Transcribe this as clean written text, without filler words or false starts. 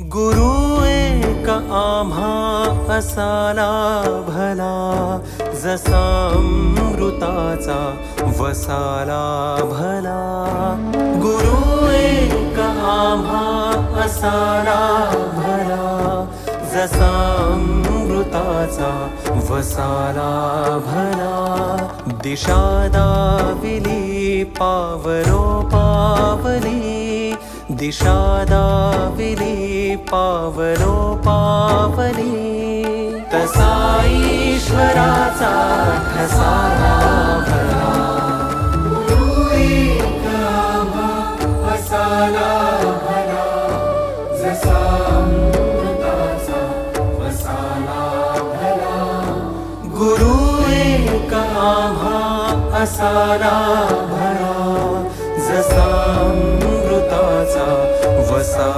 गुरु एक आम्हा असाला भला, जसा अमृताचा वसाला भला. गुरु एक आम्हा असाला भला, जसा अमृताचा वसाला भला. दिशा दाविली पावलो पावली, दिशा दाविली पावलो पावली. तसा ईश्वराचा ठसाला भला. गुरु एक आम्हा असाला भला, जसा अमृताचा वसाला भला. गुरु एक आम्हा असाला भला, जसा अमृताचा वसा